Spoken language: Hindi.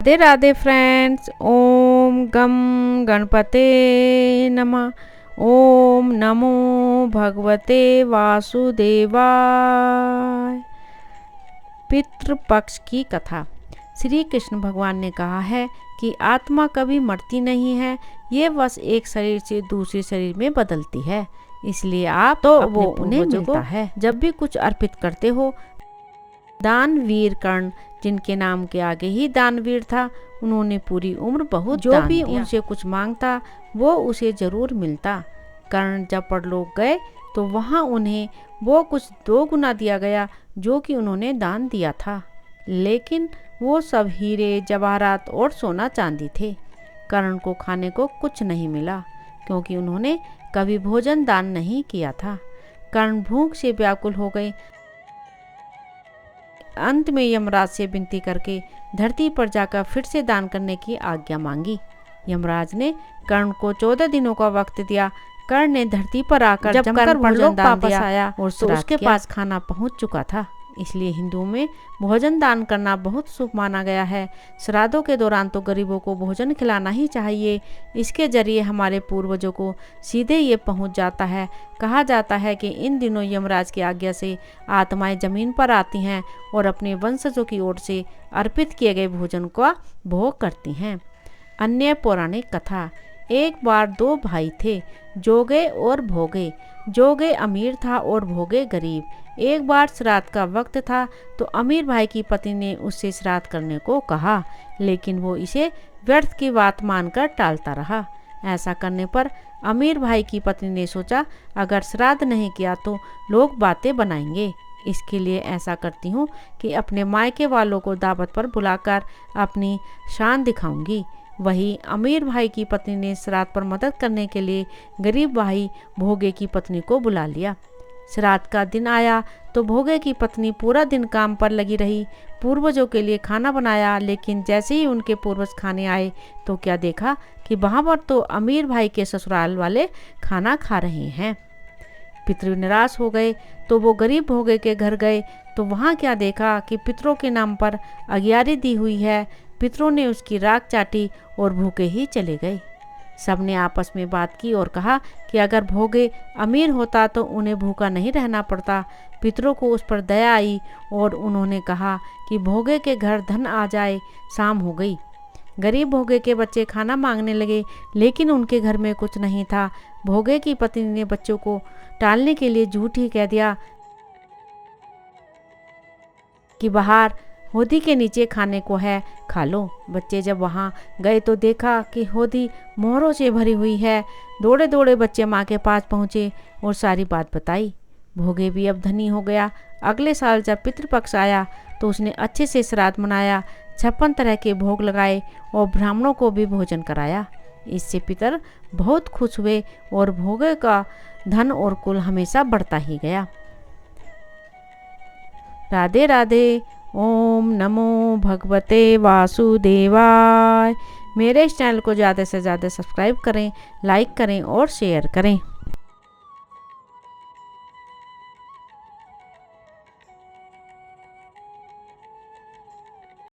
राधे राधे फ्रेंड्स। ओम गम गणपते नमः। ओम नमो भगवते वासुदेवाय। पितृपक्ष की कथा। श्री कृष्ण भगवान ने कहा है कि आत्मा कभी मरती नहीं है, ये बस एक शरीर से दूसरे शरीर में बदलती है। इसलिए आप तो वो उन्हें मिलता है जब भी कुछ अर्पित करते हो। दानवीर कर्ण, जिनके नाम के आगे ही दानवीर था, उन्होंने पूरी उम्र बहुत जो भी उनसे कुछ मांगता वो उसे जरूर मिलता। कर्ण जब परलोक गए तो वहाँ उन्हें वो कुछ 2 गुना दिया गया जो कि उन्होंने दान दिया था, लेकिन वो सब हीरे जवाहरात और सोना चांदी थे। कर्ण को खाने को कुछ नहीं मिला क्योंकि उन्होंने कभी भोजन दान नहीं किया था। कर्ण भूख से व्याकुल हो गए। अंत में यमराज से विनती करके धरती पर जाकर फिर से दान करने की आज्ञा मांगी। यमराज ने कर्ण को 14 दिनों का वक्त दिया। कर्ण ने धरती पर आकर जब कर्ण भोजन दान दिया आया और तो उसके पास खाना पहुंच चुका था। इसलिए हिंदुओं में भोजन दान करना बहुत शुभ माना गया है। श्राद्धों के दौरान तो गरीबों को भोजन खिलाना ही चाहिए। इसके जरिए हमारे पूर्वजों को सीधे ये पहुंच जाता है। कहा जाता है कि इन दिनों यमराज की आज्ञा से आत्माएं जमीन पर आती हैं और अपने वंशजों की ओर से अर्पित किए गए भोजन का भोग करती हैं। अन्य पौराणिक कथा। एक बार 2 भाई थे, जोगे और भोगे। जोगे अमीर था और भोगे गरीब। एक बार श्राद्ध का वक्त था तो अमीर भाई की पत्नी ने उससे श्राद्ध करने को कहा, लेकिन वो इसे व्यर्थ की बात मानकर टालता रहा। ऐसा करने पर अमीर भाई की पत्नी ने सोचा, अगर श्राद्ध नहीं किया तो लोग बातें बनाएंगे। इसके लिए ऐसा करती हूँ कि अपने मायके वालों को दावत पर बुलाकर अपनी शान दिखाऊंगी। वही अमीर भाई की पत्नी ने श्राद्ध पर मदद करने के लिए गरीब भाई भोगे की पत्नी को बुला लिया। श्राद्ध का दिन आया तो भोगे की पत्नी पूरा दिन काम पर लगी रही। पूर्वजों के लिए खाना बनाया, लेकिन जैसे ही उनके पूर्वज खाने आए तो क्या देखा कि वहाँ पर तो अमीर भाई के ससुराल वाले खाना खा रहे हैं। पितृ निराश हो गए तो वो गरीब भोगे के घर गए तो वहाँ क्या देखा कि पितरों के नाम पर अगियारी दी हुई है। पितरों ने उसकी राख चाटी और भूखे ही चले गए। सबने आपस में बात की और कहा कि अगर भोगे अमीर होता तो उन्हें भूखा नहीं रहना पड़ता। पितरों को उस पर दया आई और उन्होंने कहा कि भोगे के घर धन आ जाए। शाम हो गई। गरीब भोगे के बच्चे खाना मांगने लगे, लेकिन उनके घर में कुछ नहीं था। भोगे की पत्नी ने बच्चों को टालने के लिए झूठ ही कह दिया कि बाहर होदी के नीचे खाने को है, खा लो। बच्चे जब वहाँ गए तो देखा कि होदी मोहरों से भरी हुई है। दौड़े दौड़े बच्चे माँ के पास पहुँचे और सारी बात बताई। भोगे भी अब धनी हो गया। अगले साल जब पितृपक्ष आया तो उसने अच्छे से श्राद्ध मनाया। 56 तरह के भोग लगाए और ब्राह्मणों को भी भोजन कराया। इससे पितर बहुत खुश हुए और भोगे का धन और कुल हमेशा बढ़ता ही गया। राधे राधे। ओम नमो भगवते वासुदेवाय। मेरे इस चैनल को ज़्यादा से ज़्यादा सब्सक्राइब करें, लाइक करें और शेयर करें।